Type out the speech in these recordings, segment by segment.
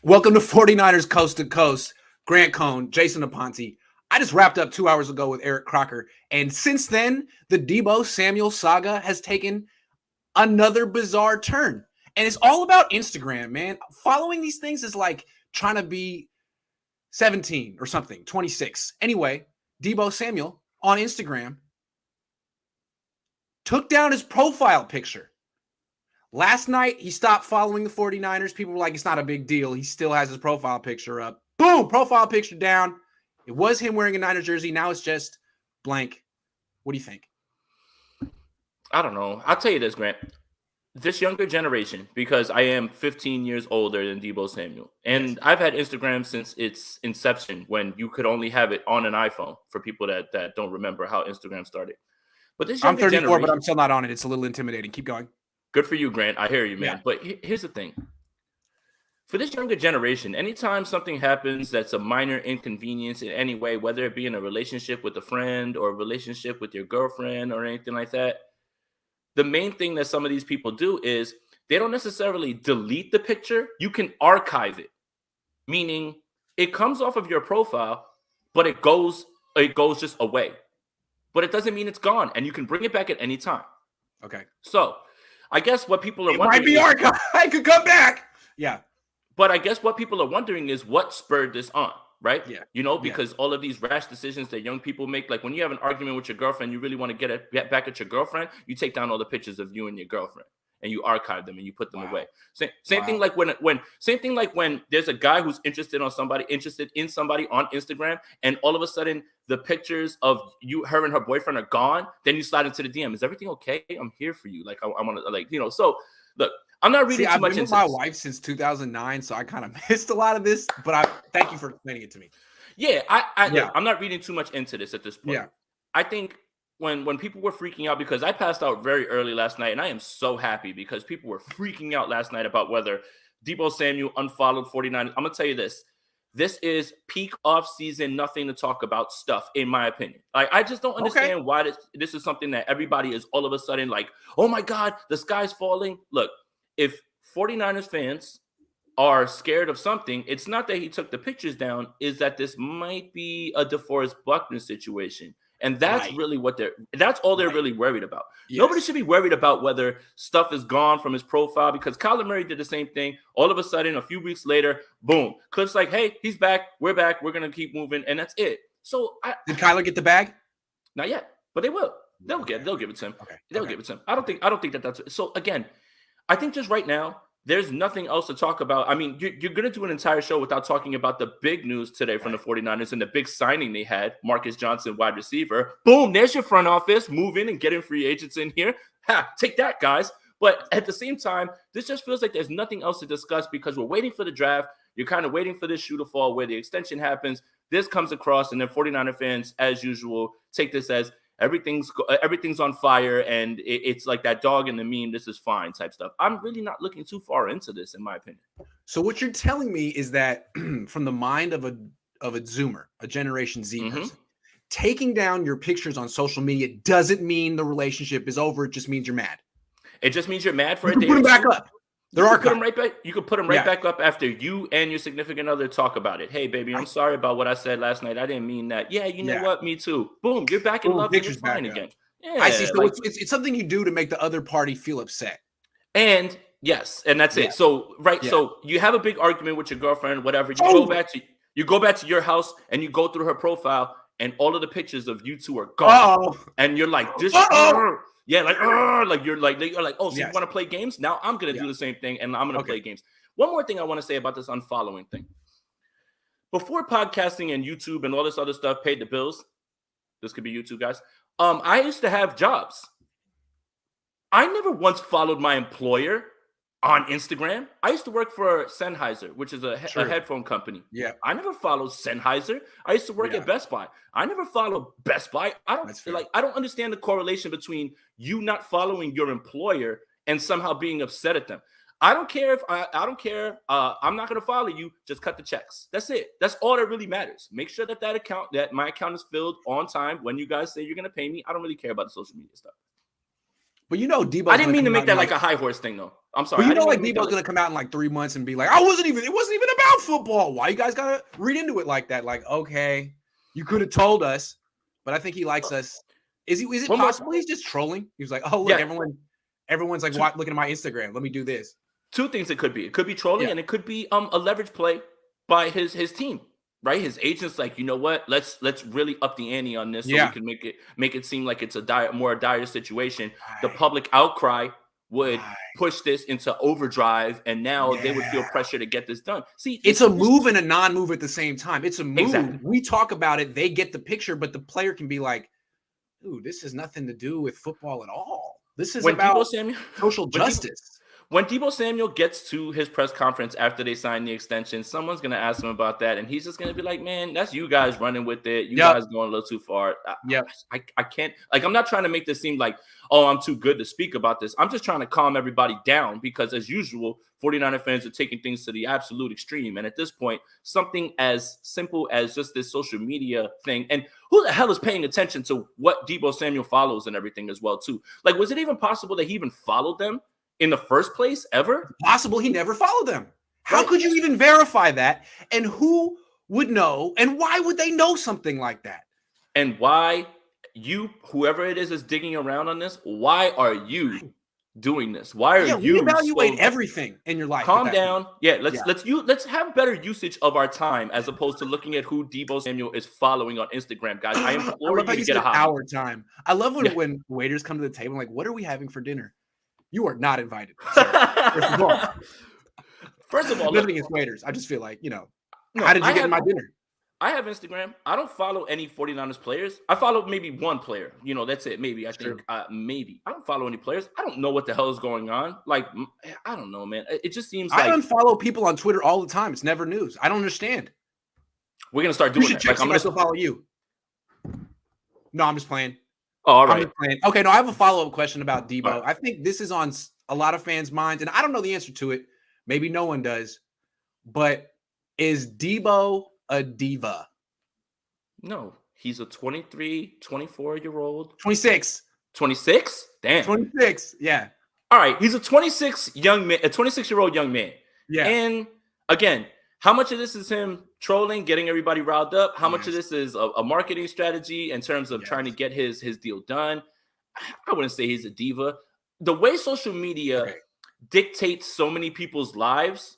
Welcome to 49ers Coast to Coast. Grant Cohn, Jason Aponte. I just wrapped up 2 hours ago with Eric Crocker. And since then, the Deebo Samuel saga has taken another bizarre turn. And it's all about Instagram, man. Following these things is like trying to be 17 or something, 26. Anyway, Deebo Samuel on Instagram took down his profile picture. Last night, he stopped following the 49ers. People were like, it's not a big deal. He still has his profile picture up. Boom, profile picture down. It was him wearing a Niners jersey. Now it's just blank. What do you think? I don't know. I'll tell you this, Grant. This younger generation, because I am 15 years older than Deebo Samuel, and yes. I've had Instagram since its inception when you could only have it on an iPhone for people that don't remember how Instagram started. But this younger I'm 34, but I'm still not on it. It's a little intimidating. Keep going. Good for you, Grant. I hear you, man. Yeah. But here's the thing. For this younger generation, anytime something happens that's a minor inconvenience in any way, whether it be in a relationship with a friend or a relationship with your girlfriend or anything like that, the main thing that some of these people do is they don't necessarily delete the picture. You can archive it, meaning it comes off of your profile, but it goes just away. But it doesn't mean it's gone, and you can bring it back at any time. Okay. So I guess what people are wondering might be archived. I could come back. Yeah. But I guess what people are wondering is what spurred this on, right? Yeah. You know, because all of these rash decisions that young people make, like when you have an argument with your girlfriend, you really want to get back at your girlfriend, you take down all the pictures of you and your girlfriend and you archive them and you put them away. Same thing like when there's a guy who's interested in somebody on Instagram, and all of a sudden the pictures of her and her boyfriend are gone, then you slide into the DM. Is everything okay? I'm here for you. Like I want to, so look, I'm not reading too much into this. I've been with my wife since 2009, so I kind of missed a lot of this, but I thank you for explaining it to me. Yeah, look, I'm not reading too much into this at this point. Yeah. I think when people were freaking out, because I passed out very early last night, and I am so happy because people were freaking out last night about whether Deebo Samuel unfollowed 49. I'm going to tell you this. This is peak off-season, nothing to talk about stuff, in my opinion. Like, I just don't understand why this is something that everybody is all of a sudden like, oh, my God, the sky's falling. Look, if 49ers fans are scared of something, it's not that he took the pictures down, is that this might be a DeForest Buckner situation. And that's really that's all they're really worried about. Yes. Nobody should be worried about whether stuff is gone from his profile, because Kyler Murray did the same thing. All of a sudden, a few weeks later, boom, Cliff's like, hey, he's back. We're back. We're going to keep moving. And that's it. So did Kyler get the bag? Not yet, but they will. They'll give it to him. They'll give it to him. I don't think that's so. Again, I think just right now, there's nothing else to talk about. I mean, you're going to do an entire show without talking about the big news today from the 49ers and the big signing they had, Marcus Johnson, wide receiver. Boom, there's your front office. Move in and getting free agents in here. Take that, guys. But at the same time, this just feels like there's nothing else to discuss because we're waiting for the draft. You're kind of waiting for this shoe to fall where the extension happens. This comes across, and then 49er fans, as usual, take this as everything's on fire, and it's like that dog in the meme, this is fine type stuff. I'm really not looking too far into this, in my opinion. So what you're telling me is that from the mind of a Zoomer, a Generation Z person, taking down your pictures on social media doesn't mean the relationship is over. It just means you're mad. It just means you're mad for a day. Put them back up. There are put them right back. You could put them right back up after you and your significant other talk about it. Hey, baby, I'm sorry about what I said last night. I didn't mean that. Yeah, you know what? Me too. Boom, you're back in love and you're fine again. Yeah, I see. So it's something you do to make the other party feel upset. And yes, and that's it. So so you have a big argument with your girlfriend, whatever. You go back to your house and you go through her profile, and all of the pictures of you two are gone. And you're like, this. Yeah, like you're like, oh, so you want to play games? Now I'm gonna do the same thing, and I'm gonna play games. One more thing I want to say about this unfollowing thing. Before podcasting and YouTube and all this other stuff paid the bills, this could be YouTube, guys. I used to have jobs. I never once followed my employer on Instagram. I used to work for Sennheiser, which is a headphone company. Yeah. I never followed Sennheiser. I used to work at Best Buy. I never followed Best Buy. I don't understand the correlation between you not following your employer and somehow being upset at them. I don't care if I don't care. I'm not going to follow you. Just cut the checks. That's it. That's all that really matters. Make sure that my account is filled on time when you guys say you're going to pay me. I don't really care about the social media stuff. But Deebo's I didn't mean to make that like a high horse thing, though. I'm sorry. But Deebo's going to come out in like 3 months and be like, it wasn't even about football. Why you guys got to read into it like that? Like, okay, you could have told us, but I think he likes us. Is it possible he's just trolling? He was like, oh, look, everyone's like looking at my Instagram. Let me do this. Two things it could be. It could be trolling and it could be a leverage play by his team. Right, his agent's like, you know what? Let's really up the ante on this, so we can make it seem like it's a more dire situation. Right. The public outcry would push this into overdrive, and now they would feel pressure to get this done. See, it's a move and a non-move at the same time. It's a move. Exactly. We talk about it, they get the picture, but the player can be like, "Ooh, this has nothing to do with football at all. This is about social justice." When Deebo Samuel gets to his press conference after they sign the extension, someone's going to ask him about that, and he's just going to be like, man, that's you guys running with it. You guys going a little too far. I can't – like, I'm not trying to make this seem like, oh, I'm too good to speak about this. I'm just trying to calm everybody down because, as usual, 49er fans are taking things to the absolute extreme. And at this point, something as simple as just this social media thing – and who the hell is paying attention to what Deebo Samuel follows and everything as well, too? Like, was it even possible that he even followed them in the first place ever? Possible he never followed them. How could you even verify that? And who would know? And why would they know something like that? And why whoever it is digging around on this, why are you doing this? Why are you evaluate everything in your life? Calm down. Let's have better usage of our time as opposed to looking at who Deebo Samuel is following on Instagram, guys. I implore you to get a hobby. Our time. I love when waiters come to the table like, what are we having for dinner? You are not invited. First of all, nothing against waiters. I just feel like, how did you get in my dinner? I have Instagram. I don't follow any 49ers players. I follow maybe one player. That's it. Maybe. I think maybe. I don't follow any players. I don't know what the hell is going on. Like, I don't know, man. It just seems like I unfollow people on Twitter all the time. It's never news. I don't understand. We're going to start doing that. Like, I'm going to follow you. No, I'm just playing. Oh, all right. Okay, no, I have a follow-up question about Deebo. Right. I think this is on a lot of fans' minds, and I don't know the answer to it. Maybe no one does. But is Deebo a diva? No, he's a 23, 24-year-old. 26. 26? Damn. 26, yeah. All right, he's a 26-year-old young man. Yeah. And, again, how much of this is him trolling, getting everybody riled up? How much of this is a marketing strategy in terms of trying to get his deal done? I wouldn't say he's a diva. The way social media dictates so many people's lives,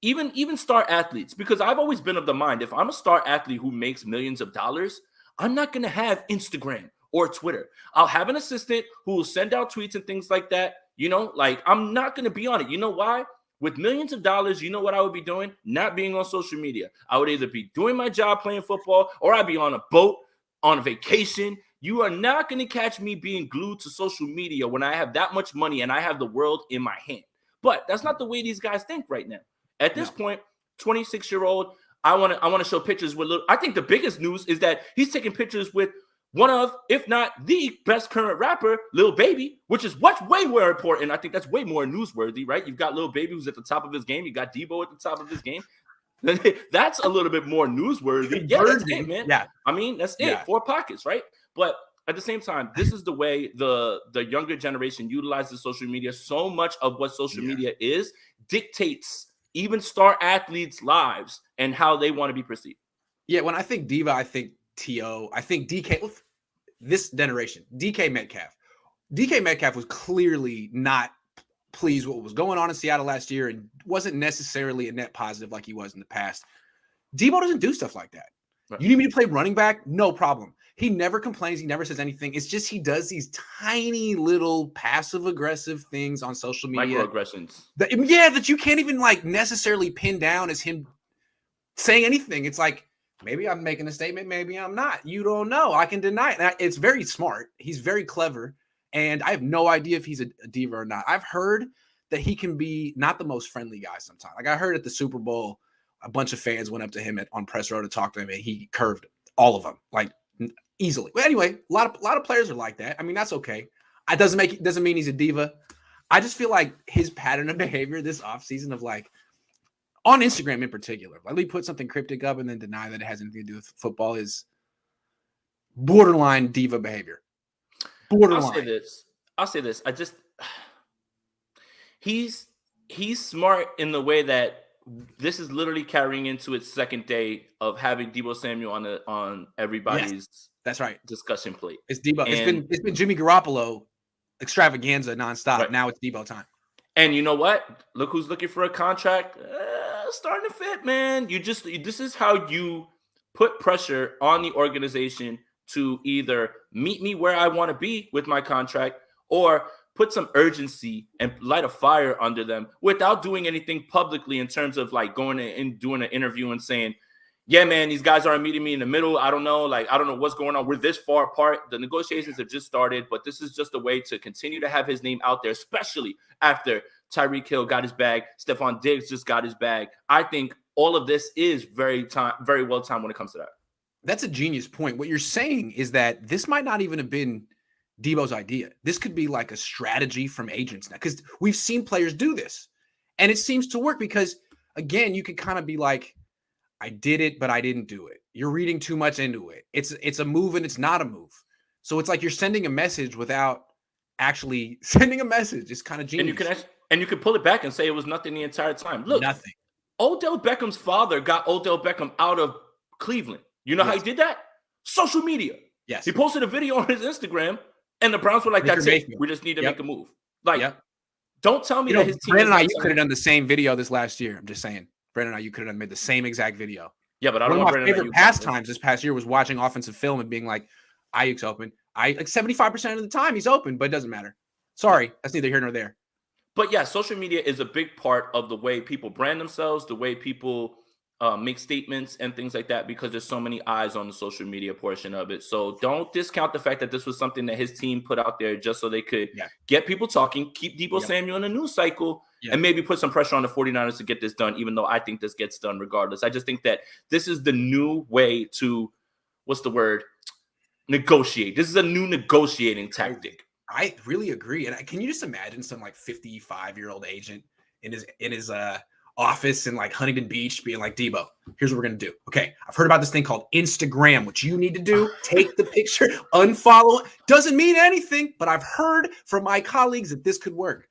even star athletes, because I've always been of the mind, if I'm a star athlete who makes millions of dollars, I'm not going to have Instagram or Twitter. I'll have an assistant who will send out tweets and things like that. Like, I'm not going to be on it. You know why? With millions of dollars, you know what I would be doing? Not being on social media. I would either be doing my job playing football or I'd be on a boat, on a vacation. You are not going to catch me being glued to social media when I have that much money and I have the world in my hand. But that's not the way these guys think right now. At this point, 26-year-old, I want to show pictures with I think the biggest news is that he's taking pictures with one of, if not the best current rapper, Lil Baby, which is what's way more important. I think that's way more newsworthy, right? You've got Lil Baby who's at the top of his game. You got Deebo at the top of his game. That's a little bit more newsworthy. Yeah, that's it, man. Yeah. I mean, that's it. 4 pockets, right? But at the same time, this is the way the younger generation utilizes social media. So much of what social media is dictates even star athletes' lives and how they want to be perceived. Yeah, when I think diva, I think T.O., I think DK, this generation, DK Metcalf. DK Metcalf was clearly not pleased with what was going on in Seattle last year and wasn't necessarily a net positive like he was in the past. Deebo doesn't do stuff like that. Right. You need me to play running back? No problem. He never complains. He never says anything. It's just he does these tiny little passive-aggressive things on social media. Microaggressions. That you can't even necessarily pin down as him saying anything. It's like, maybe I'm making a statement. Maybe I'm not. You don't know. I can deny it. It's very smart. He's very clever. And I have no idea if he's a diva or not. I've heard that he can be not the most friendly guy sometimes. Like I heard at the Super Bowl, a bunch of fans went up to him on press row to talk to him, and he curved all of them easily. But anyway, a lot of players are like that. I mean, that's okay. It doesn't mean he's a diva. I just feel like his pattern of behavior this offseason of on Instagram in particular, he put something cryptic up and then deny that it has anything to do with football is borderline diva behavior. Borderline. I'll say this. He's smart in the way that this is literally carrying into its second day of having Deebo Samuel on everybody's that's right discussion plate. It's Deebo. It's been Jimmy Garoppolo extravaganza nonstop. Right. Now it's Deebo time. And you know what? Look who's looking for a contract. Starting to fit, man. This is how you put pressure on the organization to either meet me where I want to be with my contract or put some urgency and light a fire under them without doing anything publicly in terms of like going and doing an interview and saying, yeah, man, these guys aren't meeting me in the middle. I don't know. Like, I don't know what's going on. We're this far apart. The negotiations have just started, but this is just a way to continue to have his name out there, especially after Tyreek Hill got his bag. Stephon Diggs just got his bag. I think all of this is very well timed when it comes to that. That's a genius point. What you're saying is that this might not even have been Deebo's idea. This could be like a strategy from agents now, because we've seen players do this and it seems to work because, again, you could kind of be like, I did it, but I didn't do it. You're reading too much into it. It's a move and it's not a move. So it's like you're sending a message without actually sending a message. It's kind of genius. And you can pull it back and say it was nothing the entire time. Look, nothing. Odell Beckham's father got Odell Beckham out of Cleveland. You know how he did that? Social media. Yes. He posted a video on his Instagram, and the Browns were like, that's it. We just need to make a move. Like, don't tell me that his team. Brandon and I, you could have done the same video this last year. I'm just saying. Brandon and I, you could have made the same exact video. Yeah, but I don't know. One of my favorite pastimes this past year was watching offensive film and being like, Ayuk's open. Like 75% of the time he's open, but it doesn't matter. Sorry, that's neither here nor there. But yeah, social media is a big part of the way people brand themselves, the way people make statements and things like that, because there's so many eyes on the social media portion of it. So don't discount the fact that this was something that his team put out there just so they could get people talking, keep Deebo Samuel in the news cycle, and maybe put some pressure on the 49ers to get this done, even though I think this gets done regardless. I just think that this is the new way to, negotiate. This is a new negotiating tactic. I really agree. And can you just imagine some like 55-year-old agent in his office in like Huntington Beach being like, Deebo, here's what we're going to do. Okay, I've heard about this thing called Instagram. What you need to do, take the picture, unfollow. Doesn't mean anything, but I've heard from my colleagues that this could work.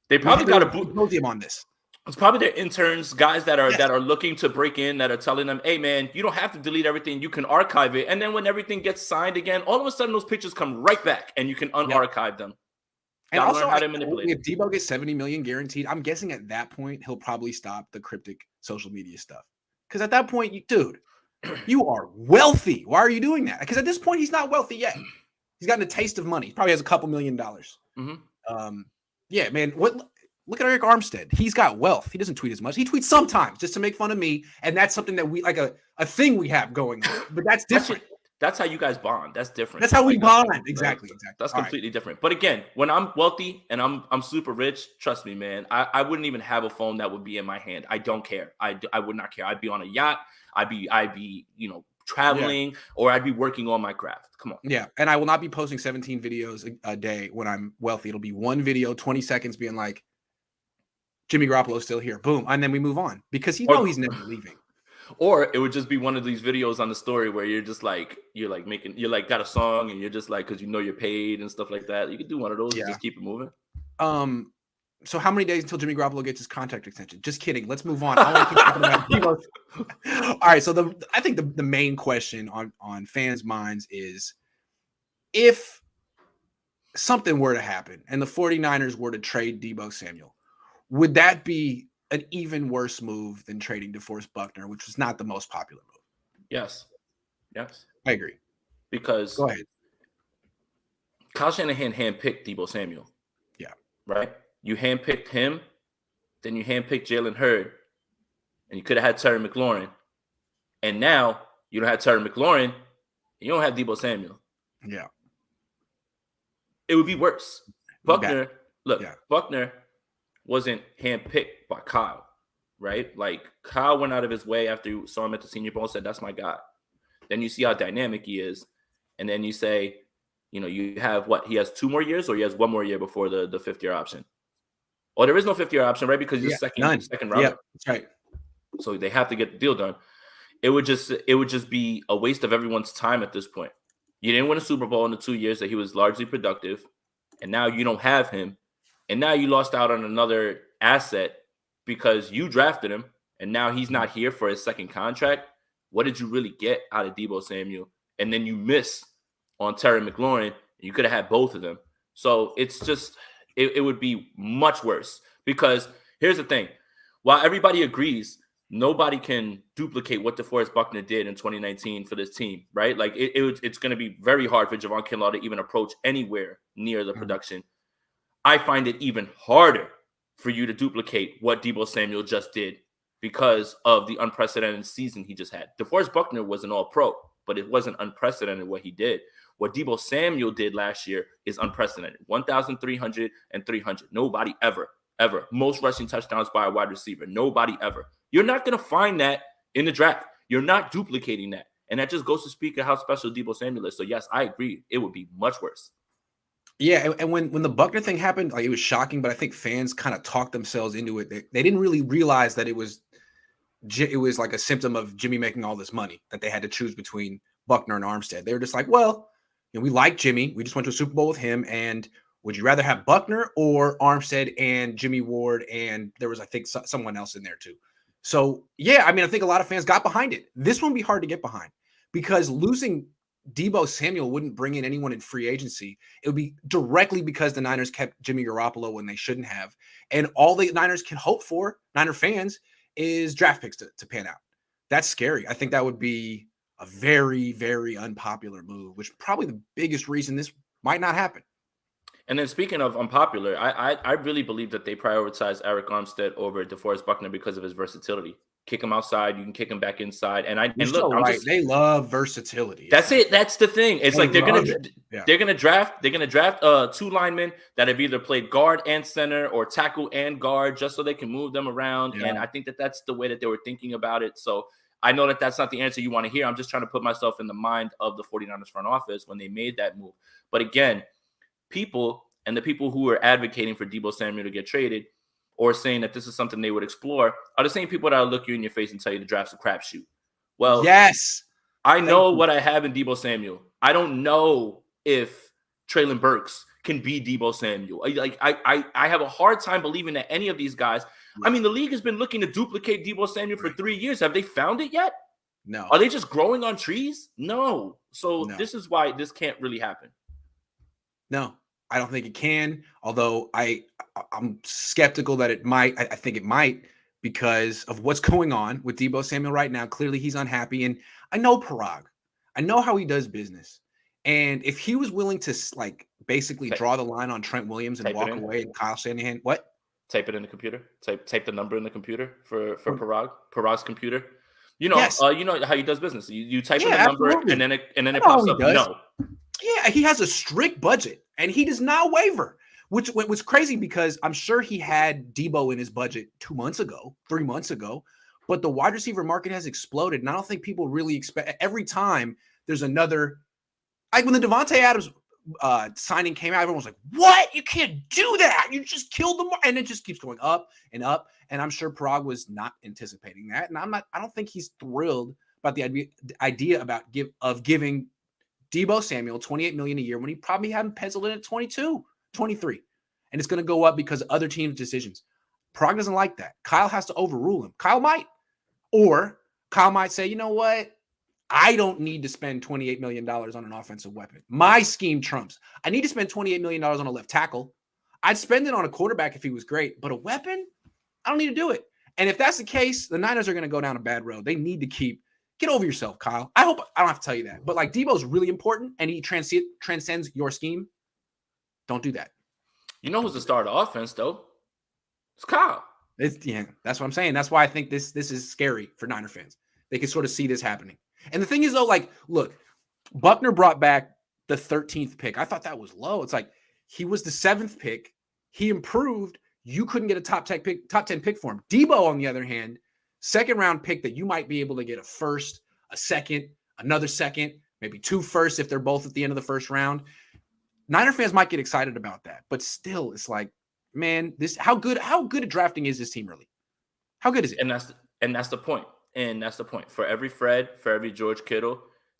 They probably got a podium on this. It's probably their interns, guys that are looking to break in, that are telling them, hey, man, you don't have to delete everything. You can archive it. And then when everything gets signed again, all of a sudden those pictures come right back and you can unarchive them. And also, learn how to manipulate. If Deebo gets $70 million guaranteed, I'm guessing at that point he'll probably stop the cryptic social media stuff. Because at that point, dude, you are wealthy. Why are you doing that? Because at this point, he's not wealthy yet. He's gotten a taste of money. He probably has a couple $1 million. Yeah, man. Look at Eric Armstead. He's got wealth. He doesn't tweet as much. He tweets sometimes just to make fun of me. And that's something that we like a thing we have going on. But that's different. That's how you guys bond. That's different. That's how we bond. Exactly. That's completely different. But again, when I'm wealthy and I'm super rich, trust me, man, I wouldn't even have a phone that would be in my hand. I don't care. I would not care. I'd be on a yacht. I'd be traveling, or I'd be working on my craft. Come on. Yeah. And I will not be posting 17 videos a day when I'm wealthy. It'll be one video, 20 seconds being like, Jimmy Garoppolo's still here. Boom. And then we move on because he's never leaving. Or it would just be one of these videos on the story where you're got a song and you're just like, because you're paid and stuff like that. You could do one of those and just keep it moving. So how many days until Jimmy Garoppolo gets his contract extension? Just kidding. Let's move on. I want to keep talking about Deebo. All right. So I think the main question on fans' minds is, if something were to happen and the 49ers were to trade Deebo Samuel, would that be an even worse move than trading DeForest Buckner, which was not the most popular move? Yes. I agree. Because go ahead. Kyle Shanahan handpicked Deebo Samuel. Yeah. Right? You handpicked him, then you handpicked Jalen Hurd, and you could have had Terry McLaurin. And now you don't have Terry McLaurin, and you don't have Deebo Samuel. Yeah. It would be worse. Buckner wasn't handpicked by Kyle, right? Like, Kyle went out of his way after you saw him at the Senior Bowl and said, that's my guy. Then you see how dynamic he is. And then you say, you have he has 2 more years, or he has 1 more year before the 5th-year option? Oh, there is no 5th-year option, right? Because he's second round. Yeah, that's right. So they have to get the deal done. It would just be a waste of everyone's time at this point. You didn't win a Super Bowl in the 2 years that he was largely productive. and now you don't have him, and now you lost out on another asset because you drafted him, and now he's not here for his second contract. What did you really get out of Deebo Samuel? And then you miss on Terry McLaurin. You could have had both of them. So it's just, it would be much worse, because here's the thing. While everybody agrees nobody can duplicate what DeForest Buckner did in 2019 for this team, right? Like it's going to be very hard for Javon Kinlaw to even approach anywhere near the production. I find it even harder for you to duplicate what Deebo Samuel just did because of the unprecedented season he just had. DeForest Buckner was an all-pro, but it wasn't unprecedented what he did. What Deebo Samuel did last year is unprecedented. 1,300 and 300. Nobody ever. Most rushing touchdowns by a wide receiver. Nobody ever. You're not going to find that in the draft. You're not duplicating that. And that just goes to speak of how special Deebo Samuel is. So, yes, I agree. It would be much worse. Yeah, and when the Buckner thing happened, like, it was shocking, but I think fans kind of talked themselves into it. They didn't really realize that it was like a symptom of Jimmy making all this money, that they had to choose between Buckner and Armstead. They were just like, well, we like Jimmy. We just went to a Super Bowl with him, and would you rather have Buckner or Armstead and Jimmy Ward? And there was, I think, someone else in there too. So, yeah, I mean, I think a lot of fans got behind it. This one would be hard to get behind because losing Deebo Samuel wouldn't bring in anyone in free agency. It would be directly because the Niners kept Jimmy Garoppolo when they shouldn't have. And all the Niners can hope for, Niner fans, is draft picks to pan out. That's scary. I think that would be a very, very unpopular move, which is probably the biggest reason this might not happen. And then speaking of unpopular, I really believe that they prioritize Eric Armstead over DeForest Buckner because of his versatility. Kick him outside, you can kick him back inside. And look, right. They love versatility. That's it. That's the thing. It's like they're gonna draft two linemen that have either played guard and center or tackle and guard just so they can move them around. Yeah. And I think that that's the way that they were thinking about it. So I know that that's not the answer you want to hear. I'm just trying to put myself in the mind of the 49ers front office when they made that move. But again, the people who are advocating for Deebo Samuel to get traded or saying that this is something they would explore are the same people that will look you in your face and tell you the draft's a crapshoot. Well, yes, I know what I have in Deebo Samuel. I don't know if Treylon Burks can be Deebo Samuel. I have a hard time believing that any of these guys. I mean, the league has been looking to duplicate Deebo Samuel for 3 years. Have they found it yet? No. Are they just growing on trees? No. So This is why this can't really happen. No, I don't think it can. Although I'm skeptical that it might. I think it might because of what's going on with Deebo Samuel right now. Clearly, he's unhappy, and I know Parag. I know how he does business. And if he was willing to basically draw the line on Trent Williams and walk away and Kyle Shanahan, what? Type it in the computer. Type the number in the computer for Parag. Parag's computer. You know, yes. You know how he does business. You type in the number and then it pops up. No. Yeah, he has a strict budget and he does not waver, which was crazy because I'm sure he had Deebo in his budget 2 months ago, 3 months ago, but the wide receiver market has exploded. And I don't think people really expect every time there's another, like when the Devontae Adams signing came out, everyone was like, what? You can't do that. You just killed them. And it just keeps going up and up. And I'm sure Parag was not anticipating that. And I don't think he's thrilled about the idea of giving Deebo Samuel $28 million a year when he probably hadn't penciled in at 22, 23. And it's going to go up because of other teams' decisions. Parag doesn't like that. Kyle has to overrule him. Kyle might. Or Kyle might say, you know what? I don't need to spend $28 million on an offensive weapon. My scheme trumps. I need to spend $28 million on a left tackle. I'd spend it on a quarterback if he was great. But a weapon? I don't need to do it. And if that's the case, the Niners are going to go down a bad road. They need to get over yourself, Kyle. I hope I don't have to tell you that. But Deebo's really important and he transcends your scheme. Don't do that. You know who's the star of the offense, though? It's Kyle. That's what I'm saying. That's why I think this is scary for Niner fans. They can sort of see this happening. And the thing is, though, look, Buckner brought back the 13th pick. I thought that was low. It's like he was the 7th pick. He improved. You couldn't get a top 10 pick for him. Deebo, on the other hand, second round pick that you might be able to get a first, a second, another second, maybe 2 firsts if they're both at the end of the first round. Niner fans might get excited about that, but still, it's like, man, how good at drafting is this team really? How good is it? And that's the point. And that's the point. For every Fred, for every George Kittle,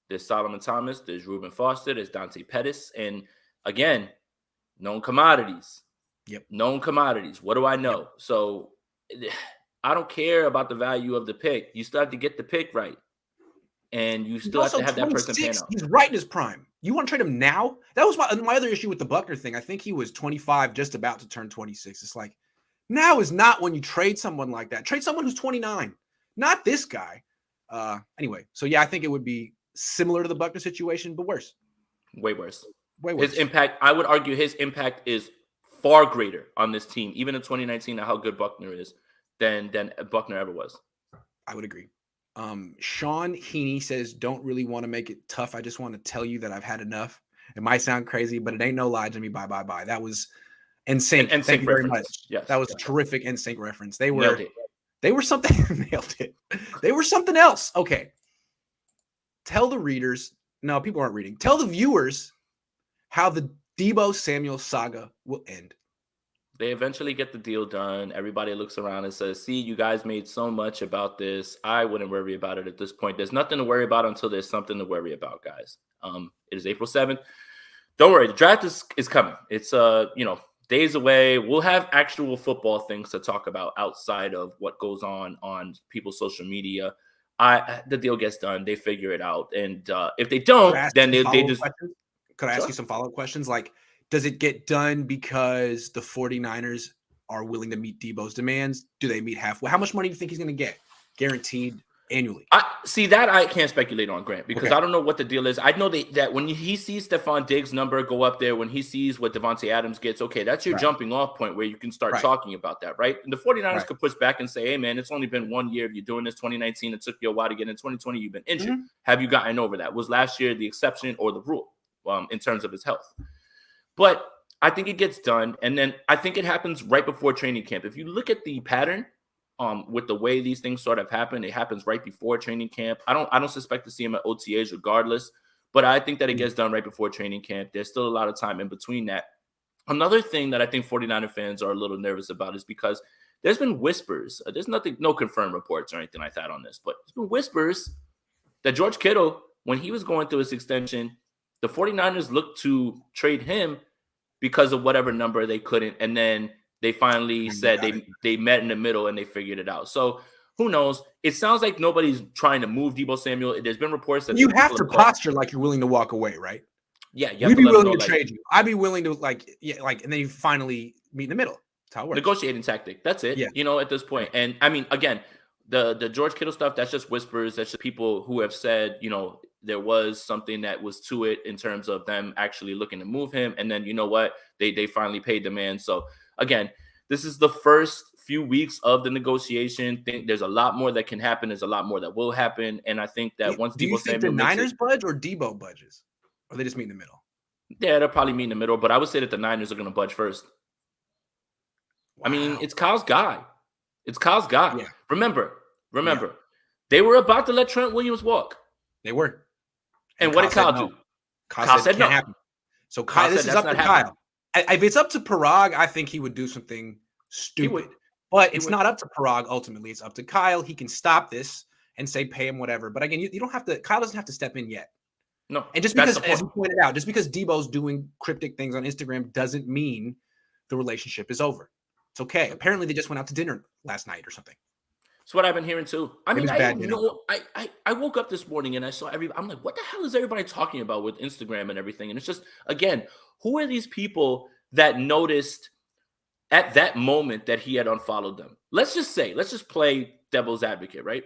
there's Solomon Thomas, there's Reuben Foster, there's Dante Pettis. And again, known commodities. Yep. Known commodities. What do I know? Yep. So I don't care about the value of the pick. You still have to get the pick right. And you still have to have that person pan out. He's right in his prime. You want to trade him now? That was my other issue with the Buckner thing. I think he was 25, just about to turn 26. It's like, now is not when you trade someone like that. Trade someone who's 29, not this guy. Anyway, so yeah, I think it would be similar to the Buckner situation, but worse. Way worse. Way worse. His impact, I would argue his impact is far greater on this team, even in 2019, how good Buckner is, than Buckner ever was. I would agree. Sean Heaney says, don't really want to make it tough. I just want to tell you that I've had enough. It might sound crazy, but it ain't no lie, Jimmy. Bye. That was NSYNC. Thank you very much. Yes. That was a terrific NSYNC reference. They were something. Nailed it. They were something else. Okay. Tell the readers. No, people aren't reading. Tell the viewers how the Deebo Samuel saga will end. They eventually get the deal done. Everybody looks around and says, see, you guys made so much about this. I wouldn't worry about it at this point. There's nothing to worry about until there's something to worry about, guys. It is April 7th. Don't worry. The draft is coming. It's, days away. We'll have actual football things to talk about outside of what goes on people's social media. The deal gets done. They figure it out. And if they don't, then they just... Questions? Could I ask you some follow-up questions? Like, does it get done because the 49ers are willing to meet Deebo's demands? Do they meet halfway? How much money do you think he's going to get guaranteed annually? I can't speculate on, Grant, because I don't know what the deal is. I know that when he sees Stephon Diggs' number go up there, when he sees what Devontae Adams gets, okay, that's your jumping off point where you can start talking about that, right? And the 49ers could push back and say, hey, man, it's only been 1 year of you doing this. 2019, it took you a while to get in. 2020, you've been injured. Mm-hmm. Have you gotten over that? Was last year the exception or the rule in terms of his health? But I think it gets done, and then I think it happens right before training camp. If you look at the pattern with the way these things sort of happen, it happens right before training camp. I don't suspect to see him at OTAs regardless, but I think that it gets done right before training camp. There's still a lot of time in between that. Another thing that I think 49er fans are a little nervous about is because there's been whispers. There's no confirmed reports or anything like that on this, but there's been whispers that George Kittle, when he was going through his extension, the 49ers looked to trade him because of whatever number they couldn't. And then they finally said they met in the middle and they figured it out. So who knows? It sounds like nobody's trying to move Deebo Samuel. There's been reports that you have to posture like you're willing to walk away, right? Yeah. We'd be willing to trade you. I'd be willing to and then you finally meet in the middle. That's how it works. Negotiating tactic. That's it. Yeah. At this point. And I mean, again, the George Kittle stuff, that's just whispers. That's just people who have said, there was something that was to it in terms of them actually looking to move him. And then, you know what? They finally paid the man. So again, this is the first few weeks of the negotiation. There's a lot more that can happen. There's a lot more that will happen. And I think that once do you think the Niners budge or Deebo budges? Or they just meet in the middle? Yeah, they'll probably meet in the middle, but I would say that the Niners are going to budge first. Wow. I mean, it's Kyle's guy. Yeah. Remember, they were about to let Trent Williams walk. They were. And what did Kyle do? Kyle said no. Happen. So Kyle, this is up to Kyle. If it's up to Parag, I think he would do something stupid. But it's not up to Parag ultimately. It's up to Kyle. He can stop this and say pay him whatever. But again, you don't have to. Kyle doesn't have to step in yet. No. And just because, as you pointed out, just because Deebo's doing cryptic things on Instagram doesn't mean the relationship is over. It's okay. Apparently, they just went out to dinner last night or something. That's what I've been hearing too. I mean, I woke up this morning and I saw everybody. I'm like, what the hell is everybody talking about with Instagram and everything? And it's just, again, who are these people that noticed at that moment that he had unfollowed them? Let's just play devil's advocate, right?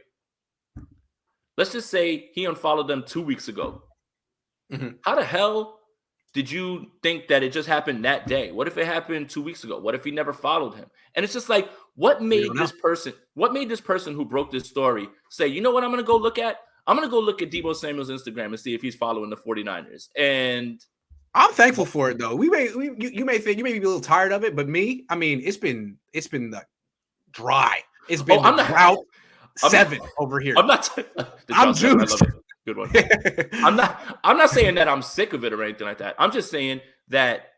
Let's just say he unfollowed them 2 weeks ago. Mm-hmm. How the hell did you think that it just happened that day? What if it happened 2 weeks ago? What if he never followed him? And it's just like, what made this person who broke this story say, you know what I'm going to go look at? I'm going to go look at Deebo Samuel's Instagram and see if he's following the 49ers. And I'm thankful for it, though. You may think, you may be a little tired of it, but me, I mean, it's been like dry. It's been drought 7 over here. I'm juiced. Good one. I'm not saying that I'm sick of it or anything like that. I'm just saying that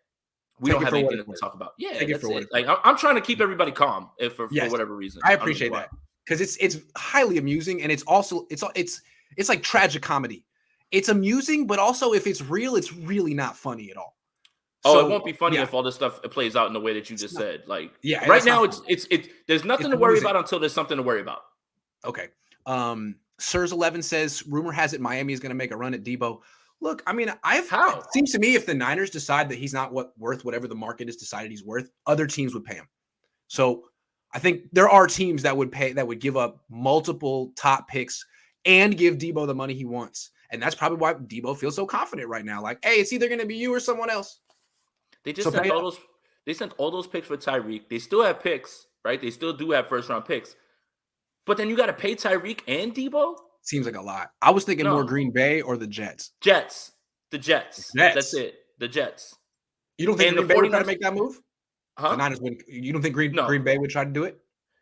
we don't have anything to talk about. Yeah, that's it. Like I'm trying to keep everybody calm for whatever reason. I appreciate that because it's highly amusing and it's also it's like tragic comedy. It's amusing, but also if it's real, it's really not funny at all. So, it won't be funny if all this stuff plays out in the way that you just said. Like, right now, it's there's nothing to worry about until there's something to worry about. Okay. Sirs11 says, rumor has it Miami is going to make a run at Deebo. Look, I mean, it seems to me if the Niners decide that he's not worth whatever the market has decided he's worth, other teams would pay him. So I think there are teams that would give up multiple top picks and give Deebo the money he wants. And that's probably why Deebo feels so confident right now. Like, hey, it's either going to be you or someone else. They just sent all those picks for Tyreek. They still have picks, right? They still do have first-round picks. But then you got to pay Tyreek and Deebo? Seems like a lot. I was thinking more Green Bay or the Jets. The Jets. That's it. The Jets. You don't think Green Bay would try to make that move? Huh? The Niners would. You don't think Green Bay would try to do it?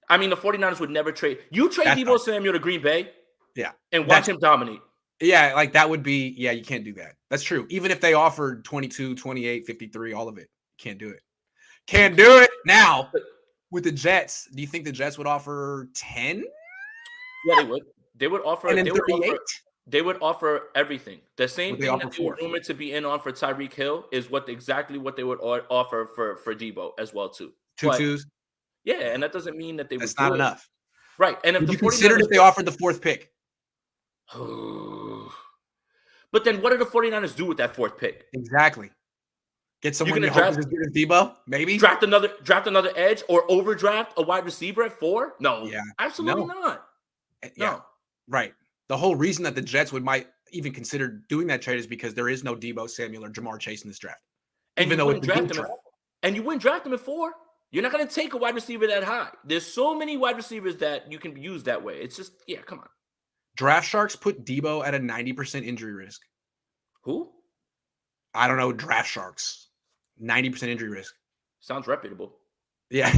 I mean, the 49ers would never trade. You trade Deebo Samuel to Green Bay, and watch him dominate. Yeah, like that would be. Yeah, you can't do that. That's true. Even if they offered 22, 28, 53, all of it, you can't do it. Can't do it now. With the Jets, do you think the Jets would offer 10? Yeah, they would. They would offer. And then 38. They would offer everything. The same thing that they were rumored to be in on for Tyreek Hill is exactly what they would offer for Deebo as well too. Two twos. Yeah, and that doesn't mean that they would. That's not enough, right? And if would you consider if they offered the 4th pick? But then, what do the 49ers do with that 4th pick? Exactly. Get someone you hope is as good as Deebo, maybe draft another edge or overdraft a wide receiver at 4. No, absolutely not. No, right. The whole reason that the Jets might even consider doing that trade is because there is no Deebo Samuel or Jamar Chase in this draft. And even though you wouldn't draft them at 4. You're not going to take a wide receiver that high. There's so many wide receivers that you can use that way. It's just, come on. Draft Sharks put Deebo at a 90% injury risk. Who? I don't know. Draft Sharks. 90% injury risk. Sounds reputable. Yeah.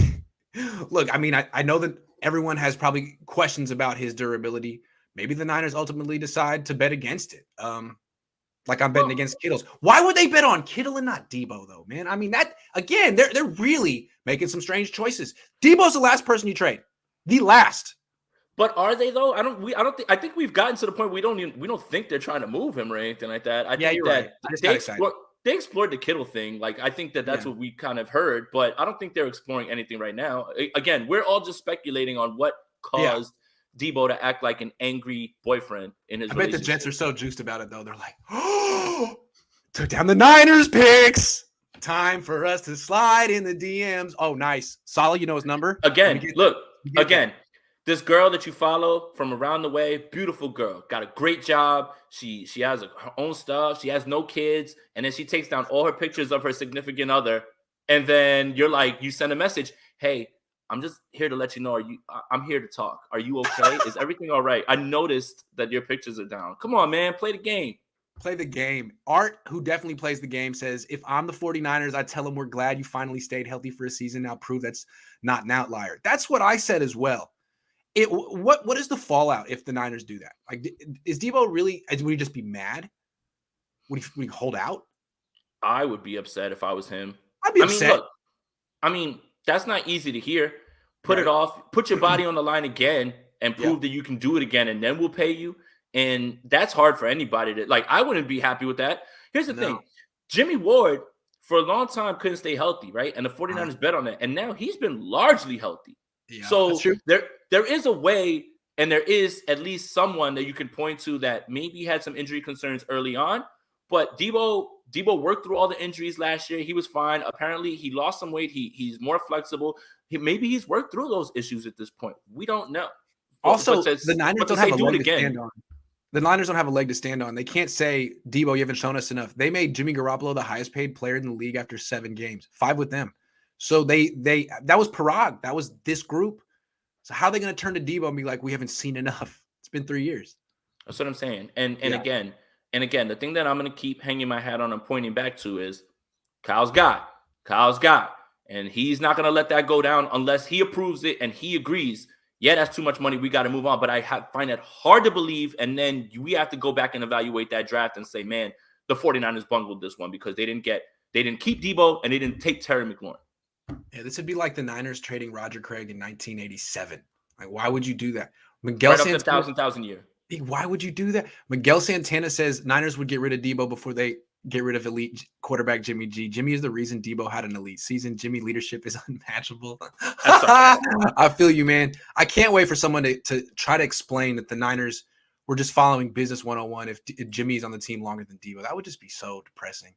Look, I mean, I know that everyone has probably questions about his durability. Maybe the Niners ultimately decide to bet against it. Like I'm betting against Kittle's. Why would they bet on Kittle and not Deebo, though, man? I mean, that again, they're really making some strange choices. Deebo's the last person you trade. The last. But are they though? I think we've gotten to the point we don't think they're trying to move him or anything like that. I think you're right. They explored the Kittle thing. Like I think that's what we kind of heard, but I don't think they're exploring anything right now. Again, we're all just speculating on what caused Deebo to act like an angry boyfriend in his relationship. I bet the Jets are so juiced about it though. They're like, oh, took down the Niners picks. Time for us to slide in the DMs. Oh, nice. Solid, you know his number? Again, this girl that you follow from around the way, beautiful girl, got a great job. She has her own stuff. She has no kids. And then she takes down all her pictures of her significant other. And then you send a message. Hey, I'm just here to let you know, I'm here to talk. Are you okay? Is everything all right? I noticed that your pictures are down. Come on, man. Play the game. Play the game. Art, who definitely plays the game, says, if I'm the 49ers, I tell them we're glad you finally stayed healthy for a season. Now prove that's not an outlier. That's what I said as well. What is the fallout if the Niners do that? Like, is Deebo really? Would he just be mad? Would he hold out? I would be upset if I was him. I'd be upset. Look, that's not easy to hear. Put it off. Put your body on the line again and prove that you can do it again, and then we'll pay you. And that's hard for anybody to like. I wouldn't be happy with that. Here's the thing: Jimmy Ward for a long time couldn't stay healthy, right? And the 49ers bet on that, and now he's been largely healthy. Yeah, so there is a way, and there is at least someone that you can point to that maybe had some injury concerns early on. But Deebo worked through all the injuries last year. He was fine. Apparently, he lost some weight. He's more flexible. Maybe he's worked through those issues at this point. We don't know. Also, the Niners don't have a leg to stand on. The Niners don't have a leg to stand on. They can't say, Deebo, you haven't shown us enough. They made Jimmy Garoppolo the highest paid player in the league after 7 games, 5 with them. So that was Parag. That was this group. So how are they going to turn to Deebo and be like, we haven't seen enough? It's been 3 years. That's what I'm saying. And again, the thing that I'm going to keep hanging my hat on and pointing back to is Kyle's got. And he's not going to let that go down unless he approves it and he agrees. Yeah, that's too much money. We got to move on. But I find it hard to believe. And then we have to go back and evaluate that draft and say, man, the 49ers bungled this one because they didn't keep Deebo and they didn't take Terry McLaurin. Yeah, this would be like the Niners trading Roger Craig in 1987. Like, why would you do that? Miguel right Santana, up to 1,000 year. Why would you do that? Miguel Santana says Niners would get rid of Deebo before they Get rid of elite quarterback Jimmy G. Jimmy is the reason Deebo had an elite season. Jimmy leadership is unmatchable. I feel you, man. I can't wait for someone to try to explain that the Niners were just following business 101 if Jimmy is on the team longer than Deebo. That would just be so depressing.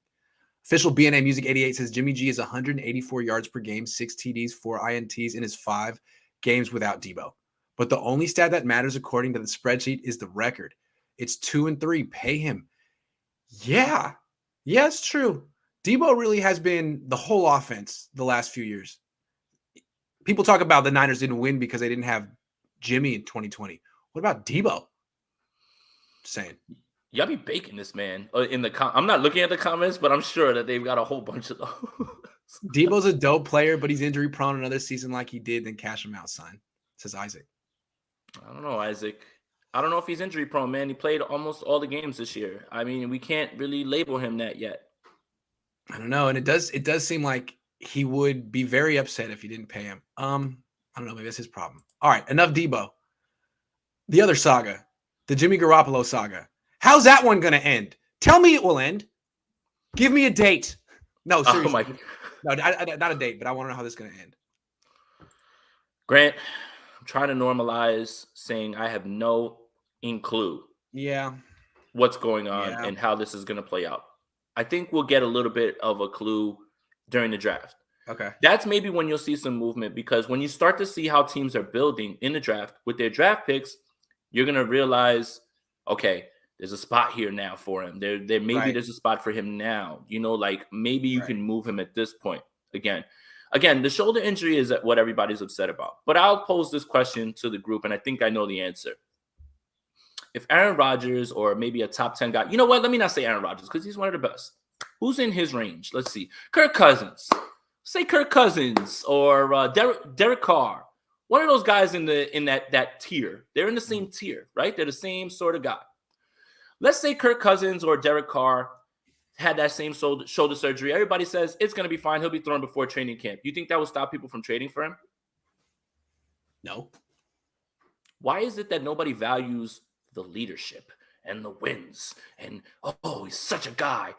Official BNA Music 88 says Jimmy G is 184 yards per game, 6 TDs, 4 INTs in his 5 games without Deebo. But the only stat that matters according to the spreadsheet is the record. It's 2-3. Pay him. Yeah. Yeah, it's true. Deebo really has been the whole offense the last few years. People talk about the Niners didn't win because they didn't have Jimmy in 2020. What about Deebo? Just saying. Y'all be baking this man in the I'm not looking at the comments, but I'm sure that they've got a whole bunch of those. Deebo's a dope player, but he's injury prone another season like he did, then cash him out, son. Says Isaac. I don't know, Isaac. I don't know if he's injury prone, man. He played almost all the games this year. I mean, we can't really label him that yet. I don't know. And it does seem like he would be very upset if you didn't pay him. I don't know. Maybe that's his problem. All right. Enough Deebo. The other saga, the Jimmy Garoppolo saga. How's that one going to end? Tell me it will end. Give me a date. No, seriously. No, not a date, but I want to know how this is going to end. Grant, I'm trying to normalize saying I have no clue. Yeah. What's going on and how this is going to play out. I think we'll get a little bit of a clue during the draft. Okay. That's maybe when you'll see some movement, because when you start to see how teams are building in the draft with their draft picks, you're going to realize, okay, there's a spot here now for him. There's a spot for him now. You know, like maybe you can move him at this point. Again, the shoulder injury is what everybody's upset about. But I'll pose this question to the group, and I think I know the answer. If Aaron Rodgers or maybe a top 10 guy, you know what? Let me not say Aaron Rodgers because he's one of the best. Who's in his range? Let's see. Kirk Cousins. Say Kirk Cousins or Derek Carr. One of those guys in that tier. They're in the same tier, right? They're the same sort of guy. Let's say Kirk Cousins or Derek Carr had that same shoulder surgery. Everybody says it's going to be fine. He'll be thrown before training camp. You think that will stop people from trading for him? No. Why is it that nobody values the leadership and the wins and, oh, he's such a guy?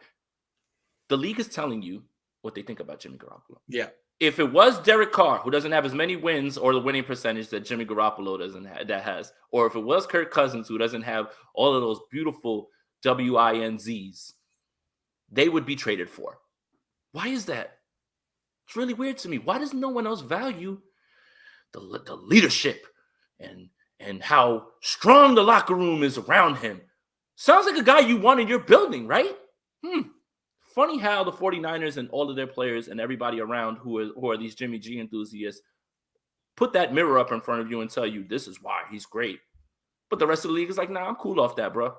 The league is telling you what they think about Jimmy Garoppolo. Yeah. If it was Derek Carr, who doesn't have as many wins or the winning percentage that Jimmy Garoppolo has, or if it was Kirk Cousins, who doesn't have all of those beautiful WINZs, they would be traded for. Why is that? It's really weird to me. Why does no one else value the leadership and how strong the locker room is around him? Sounds like a guy you want in your building, right? Funny how the 49ers and all of their players and everybody around who are these Jimmy G enthusiasts put that mirror up in front of you and tell you this is why he's great. But the rest of the league is like, nah, I'm cool off that, bro.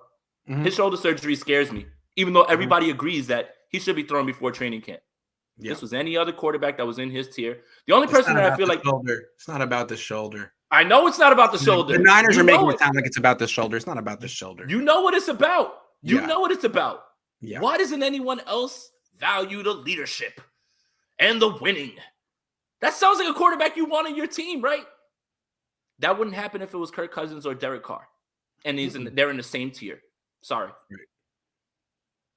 Mm-hmm. His shoulder surgery scares me, even though everybody agrees that he should be thrown before training camp. Yeah. This was any other quarterback that was in his tier. The only person that I feel like it's not about the shoulder. I know it's not about the shoulder. The Niners are making it sound like it's about the shoulder. It's not about the shoulder. You know what it's about. You know what it's about. Yeah. Why doesn't anyone else value the leadership and the winning? That sounds like a quarterback you want on your team, right? That wouldn't happen if it was Kirk Cousins or Derek Carr. And they're in the same tier. Sorry. Right.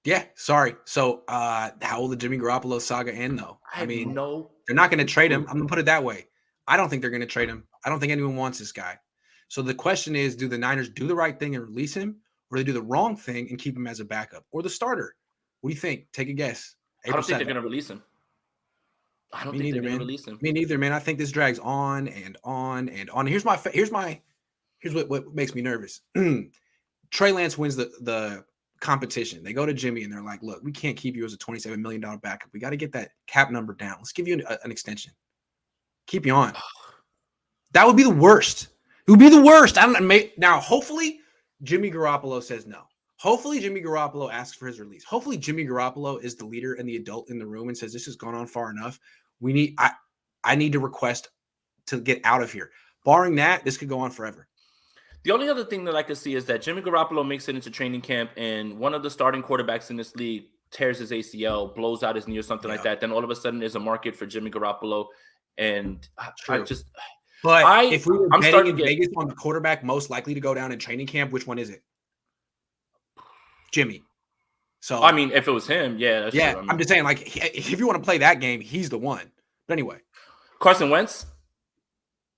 Yeah, sorry. So how will the Jimmy Garoppolo saga end, though? I mean, they're not going to trade him. I'm going to put it that way. I don't think they're going to trade him. I don't think anyone wants this guy. So the question is, do the Niners do the right thing and release him, or do they do the wrong thing and keep him as a backup or the starter? What do you think? Take a guess. I don't think they're going to release him. I don't think they're going to release him. Me neither, man. I think this drags on and on and on. Here's what makes me nervous. Trey Lance wins the competition. They go to Jimmy and they're like, look, we can't keep you as a $27 million backup. We got to get that cap number down. Let's give you an extension. Keep you on. That would be the worst. It would be the worst. Now, hopefully, Jimmy Garoppolo says no. Hopefully, Jimmy Garoppolo asks for his release. Hopefully, Jimmy Garoppolo is the leader and the adult in the room and says, this has gone on far enough. I need to request to get out of here. Barring that, this could go on forever. The only other thing that I could see is that Jimmy Garoppolo makes it into training camp and one of the starting quarterbacks in this league tears his ACL, blows out his knee or something like that. Then all of a sudden there's a market for Jimmy Garoppolo. And if we were betting in Vegas on the quarterback most likely to go down in training camp, which one is it? Jimmy. So I mean, if it was him, yeah, that's true. I mean, I'm just saying, like, if you want to play that game, he's the one. But anyway, Carson Wentz.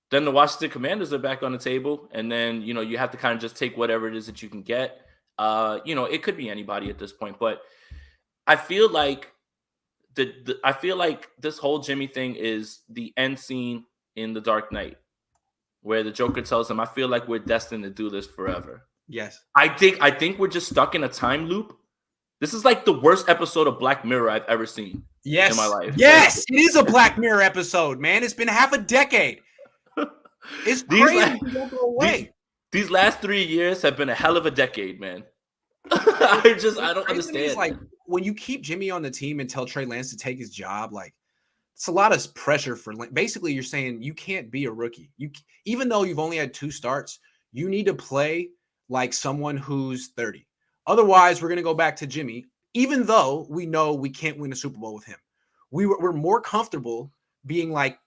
Then the Washington Commanders are back on the table, and then you have to kind of just take whatever it is that you can get. It could be anybody at this point, but I feel like I feel like this whole Jimmy thing is the end scene in The Dark Knight, where the Joker tells him, "I feel like we're destined to do this forever." Yes, I think we're just stuck in a time loop. This is like the worst episode of Black Mirror I've ever seen in my life. Yes, it is a Black Mirror episode, man. It's been half a decade. It's crazy to go away. These last 3 years have been a hell of a decade, man. I don't understand. Like, when you keep Jimmy on the team and tell Trey Lance to take his job, like, it's a lot of pressure for. Basically, you're saying you can't be a rookie. Even though you've only had 2 starts, you need to play like someone who's 30. Otherwise, we're going to go back to Jimmy. Even though we know we can't win a Super Bowl with him, we're more comfortable being like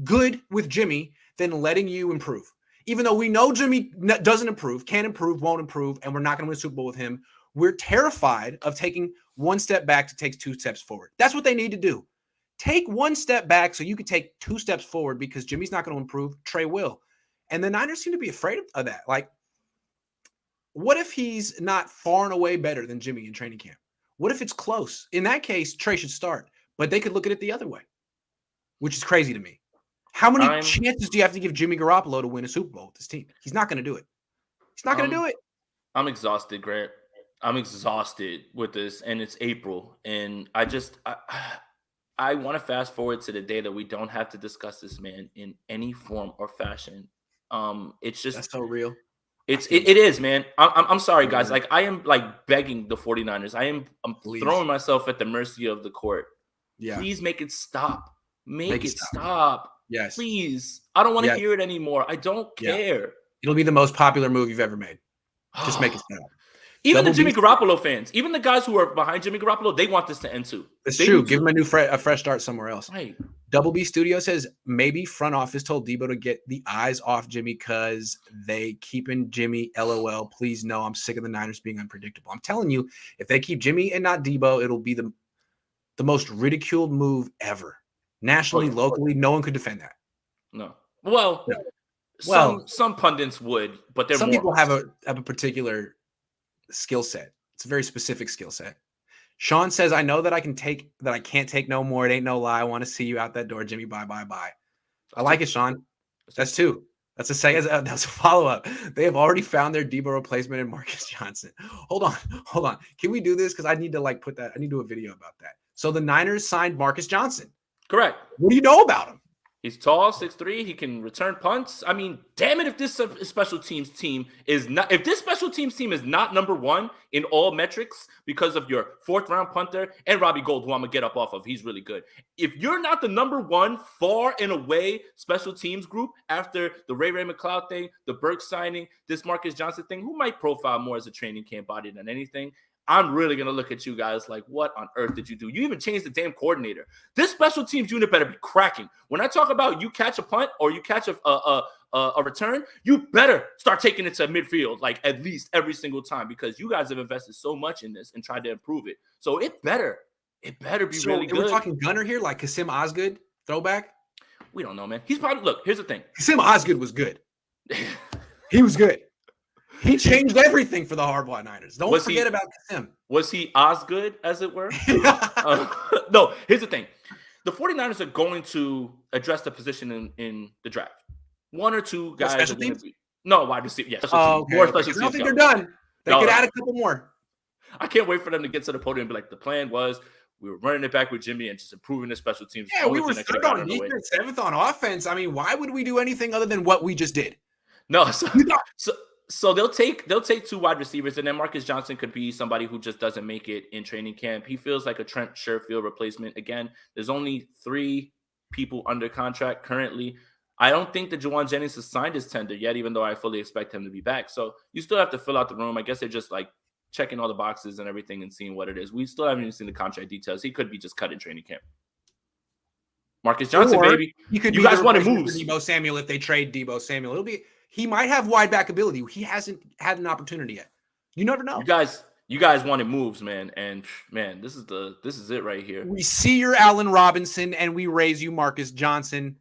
good with Jimmy than letting you improve. Even though we know Jimmy doesn't improve, can't improve, won't improve, and we're not going to win a Super Bowl with him, we're terrified of taking 1 step back to take 2 steps forward. That's what they need to do. Take 1 step back so you can take 2 steps forward, because Jimmy's not going to improve. Trey will. And the Niners seem to be afraid of that. Like, what if he's not far and away better than Jimmy in training camp? What if it's close? In that case, Trey should start. But they could look at it the other way, which is crazy to me. How many chances do you have to give Jimmy Garoppolo to win a Super Bowl with this team? He's not going to do it. He's not going to do it. I'm exhausted, Grant. I'm exhausted with this, and it's April, and I want to fast forward to the day that we don't have to discuss this man in any form or fashion. It's just that's so real. It is, man. I'm sorry, guys. Like, I am like begging the 49ers. I'm throwing myself at the mercy of the court. Yeah. Please make it stop. Make it stop. Yes. Please. I don't want to hear it anymore. I don't care. Yeah. It'll be the most popular move you've ever made. Just make it stop. Even the Jimmy Garoppolo fans, even the guys who are behind Jimmy Garoppolo, they want this to end too. It's true. Give him a fresh start somewhere else. Right. Double B Studio says maybe front office told Deebo to get the eyes off Jimmy because they keeping Jimmy. LOL. Please no, I'm sick of the Niners being unpredictable. I'm telling you, if they keep Jimmy and not Deebo, it'll be the most ridiculed move ever. Nationally, locally, no one could defend that. No. Well, some pundits would, but some people have a particular skill set. It's a very specific skill set. Sean says, I know that I can't take no more. It ain't no lie. I want to see you out that door, Jimmy. Bye. I like it, Sean. That's 2. That's a follow-up. They have already found their Deebo replacement in Marcus Johnson. Hold on. Can we do this? Because I need to put that. I need to do a video about that. So the Niners signed Marcus Johnson. Correct. What do you know about him? He's tall, 6'3". He can return punts. I mean, damn it, if this special teams team is not number 1 in all metrics because of your 4th round punter and Robbie Gould, who I'm gonna get up off of. He's really good. If you're not the number 1 far and away special teams group after the Ray McCloud thing, the Burke signing, this Marcus Johnson thing, who might profile more as a training camp body than anything, I'm really going to look at you guys like, what on earth did you do? You even changed the damn coordinator. This special teams unit better be cracking. When I talk about you catch a punt or you catch a return, you better start taking it to midfield like at least every single time, because you guys have invested so much in this and tried to improve it. So it better be really good. We're talking gunner here, like Kasim Osgood throwback? We don't know, man. He's probably, look, here's the thing. Kasim Osgood was good. He was good. He changed everything for the Harbaugh Niners. Don't forget about him. Was he Osgood, as it were? No, here's the thing. The 49ers are going to address the position in the draft. 1 or 2 guys. Special teams? Wide receiver. Yes. Okay. More special teams. I don't think they're done. They could add a couple more. I can't wait for them to get to the podium and be like, the plan was we were running it back with Jimmy and just improving the special teams. Yeah, we were 3rd on defense, 7th on offense. I mean, why would we do anything other than what we just did? No, so they'll take 2 wide receivers, and then Marcus Johnson could be somebody who just doesn't make it in training camp. He feels like a Trent Sherfield replacement. Again, there's only 3 people under contract currently. I don't think that Juwan Jennings has signed his tender yet, even though I fully expect him to be back. So you still have to fill out the room. I guess they're just like checking all the boxes and everything and seeing what it is. We still haven't even seen the contract details. He could be just cut in training camp. Marcus Johnson, baby. You guys want to move Deebo Samuel if they trade Deebo Samuel. He might have wide back ability. He hasn't had an opportunity yet. You never know. You guys wanted moves, man, and man, this is it right here. We see your Allen Robinson, and we raise you Marcus Johnson.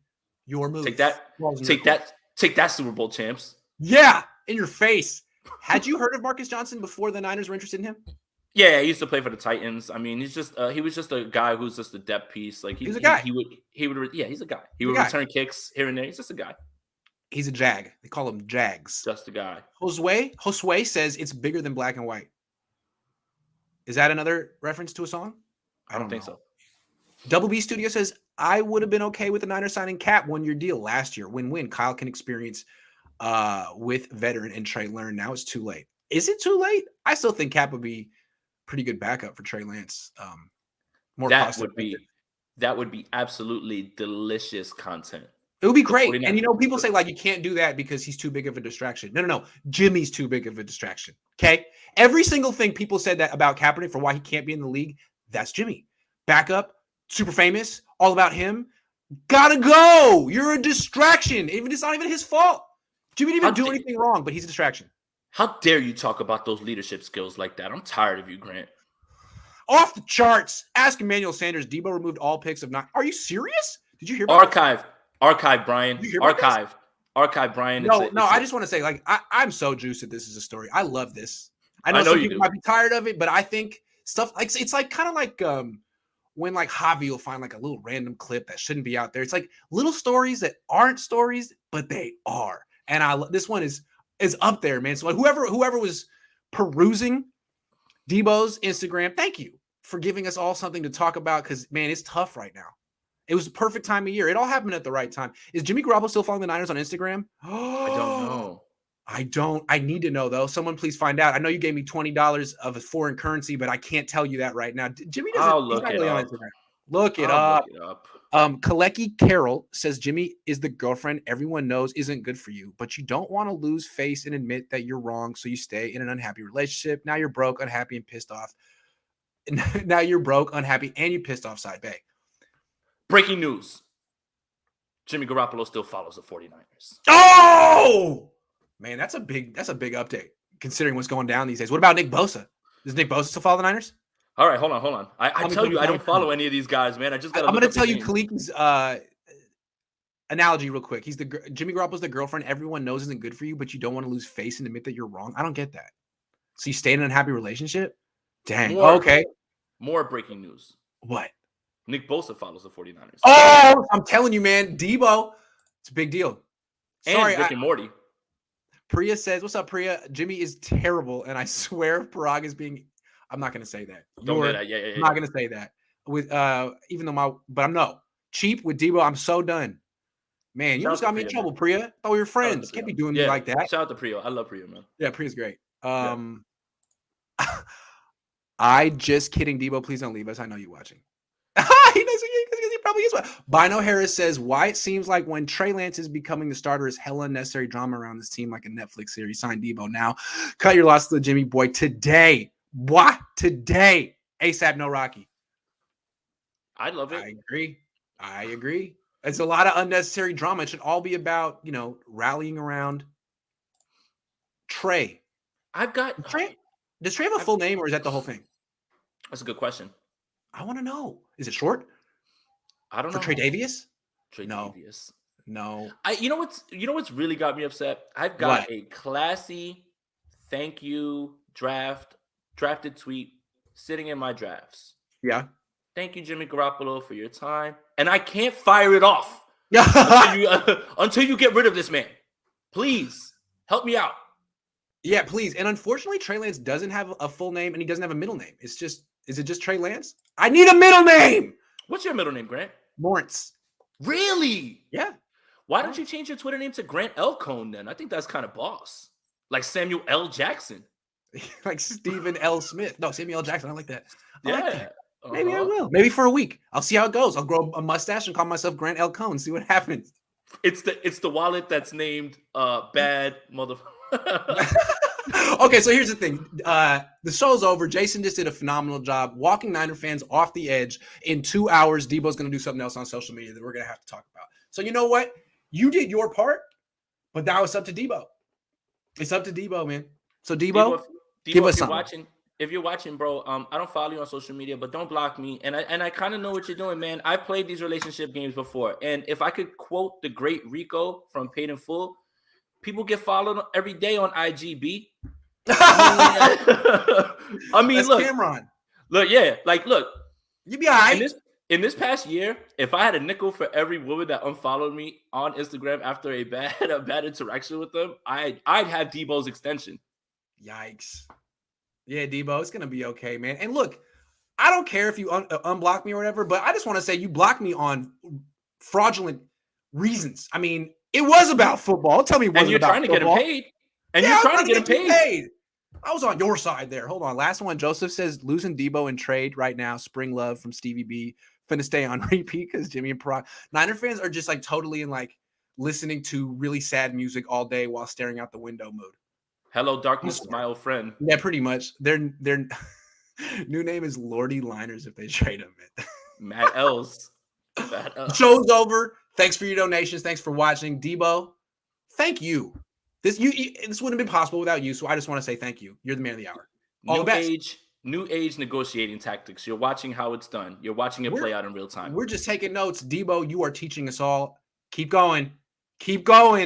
Your move. Take that, Super Bowl champs. Yeah, in your face. Had you heard of Marcus Johnson before the Niners were interested in him? Yeah, he used to play for the Titans. I mean, he was just a guy who's just a depth piece. Like he's a guy. He's a guy. He would return kicks here and there. He's just a guy. He's a jag. They call him Jags. Just a guy. Josue says it's bigger than black and white. Is that another reference to a song? I don't think so. Double B Studio says, I would have been okay with the Niners signing Cap 1-year deal last year. Win-win. Kyle can experience with veteran and Trey Lance. Now it's too late. Is it too late? I still think Cap would be pretty good backup for Trey Lance. That would be absolutely delicious content. It would be great. And people say like you can't do that because he's too big of a distraction. No. Jimmy's too big of a distraction. Okay. Every single thing people said that about Kaepernick for why he can't be in the league, that's Jimmy. Backup, super famous, all about him. Gotta go. You're a distraction. It's not even his fault. Jimmy didn't even do anything wrong, but he's a distraction. How dare you talk about those leadership skills like that? I'm tired of you, Grant. Off the charts. Ask Emmanuel Sanders. Deebo removed all picks of 9. Are you serious? Did you hear about Archive, Brian. Archive, Brian. No, I just want to say, like, I'm so juiced that this is a story. I love this. I know some people might be tired of it, but I think stuff like it's like kind of like when like Javi will find like a little random clip that shouldn't be out there. It's like little stories that aren't stories, but they are. And this one is up there, man. So like whoever was perusing Deebo's Instagram, thank you for giving us all something to talk about because man, it's tough right now. It was the perfect time of year. It all happened at the right time. Is Jimmy Garoppolo still following the Niners on Instagram? I don't know. I need to know, though. Someone please find out. I know you gave me $20 of a foreign currency, but I can't tell you that right now. Jimmy doesn't. I'll look it up. Look it up. Kalecki Carroll says Jimmy is the girlfriend everyone knows isn't good for you, but you don't want to lose face and admit that you're wrong, so you stay in an unhappy relationship. Now you're broke, unhappy, and pissed off. Now you're broke, unhappy, and you pissed off Side Bay. Breaking news. Jimmy Garoppolo still follows the 49ers. Oh! Man, that's a big update considering what's going down these days. What about Nick Bosa? Does Nick Bosa still follow the Niners? All right, hold on. I tell you, I don't follow any of these guys, man. I'm going to tell you Kaliki's analogy real quick. Jimmy Garoppolo's the girlfriend everyone knows isn't good for you, but you don't want to lose face and admit that you're wrong. I don't get that. So you stay in an unhappy relationship? Dang. Okay. More breaking news. What? Nick Bosa follows the 49ers. Oh, I'm telling you, man. Deebo. It's a big deal. Sorry, Rick and Morty. Priya says, what's up, Priya? Jimmy is terrible, and I swear Parag is being – I'm not going to say that. Don't do that. Yeah. I'm not going to say that. With even though but I'm no. Cheap with Deebo, I'm so done. Man, you just got me in trouble, Priya. Oh, we were friends. Can't be doing me like that. Shout out to Priya. I love Priya, man. Yeah, Priya's great. I just kidding, Deebo. Please don't leave us. I know you're watching. He probably is. Bino Harris says, why it seems like when Trey Lance is becoming the starter is hella unnecessary drama around this team like a Netflix series. Sign Deebo now. Cut your loss to the Jimmy boy today. What? Today. ASAP, no Rocky. I love it. I agree. It's a lot of unnecessary drama. It should all be about, rallying around Trey. Does Trey have a full name or is that the whole thing? That's a good question. I want to know. Is it short? I don't know. For Trey Davies? Davies. No. You know what's really got me upset? I've got a classy thank you drafted tweet sitting in my drafts. Yeah. Thank you, Jimmy Garoppolo, for your time. And I can't fire it off until you get rid of this man. Please help me out. Yeah, please. And unfortunately, Trey Lance doesn't have a full name and he doesn't have a middle name. Is it just Trey Lance? I need a middle name. What's your middle name, Grant? Lawrence. Really? Yeah. Why don't you change your Twitter name to Grant L. Cohn then? I think that's kind of boss. Like Samuel L. Jackson. Like Stephen L. Smith. No, Samuel L. Jackson. I like that. I like that. Maybe I will. Maybe for a week. I'll see how it goes. I'll grow a mustache and call myself Grant L. Cohn. See what happens. It's the wallet that's named Bad Motherfucker. Okay, so here's the thing. The show's over. Jason just did a phenomenal job walking Niner fans off the edge. In 2 hours, Deebo's going to do something else on social media that we're going to have to talk about. So you know what? You did your part, but now it's up to Deebo. It's up to Deebo, man. So Deebo give us something. if you're watching, bro, I don't follow you on social media, but don't block me. And I kind of know what you're doing, man. I've played these relationship games before, and if I could quote the great Rico from Paid in Full, people get followed every day on IGB. I mean, that's look, Cameron. Look, yeah, like, look, you be all right. In this past year, if I had a nickel for every woman that unfollowed me on Instagram after a bad interaction with them, I'd have Deebo's extension. Yikes. Yeah, Deebo, it's gonna be okay, man. And look, I don't care if you unblock me or whatever, but I just want to say you blocked me on fraudulent reasons. I mean, it was about football. Tell me, and you're trying to get him paid. And you're trying to get him paid. I was on your side there. Hold on. Last one. Joseph says losing Deebo in trade right now. Spring love from Stevie B. Finna stay on repeat because Jimmy and Parag. Niner fans are just like totally in like listening to really sad music all day while staring out the window mood. Hello, darkness, my old friend. Yeah, pretty much. Their new name is Lordy Liners if they trade him. Matt L's. Show's over. Thanks for your donations. Thanks for watching. Deebo, thank you. This wouldn't have been possible without you, so I just want to say thank you. You're the man of the hour. All the best. New age negotiating tactics. You're watching how it's done. You're watching it play out in real time. We're just taking notes. Deebo, you are teaching us all. Keep going. Keep going.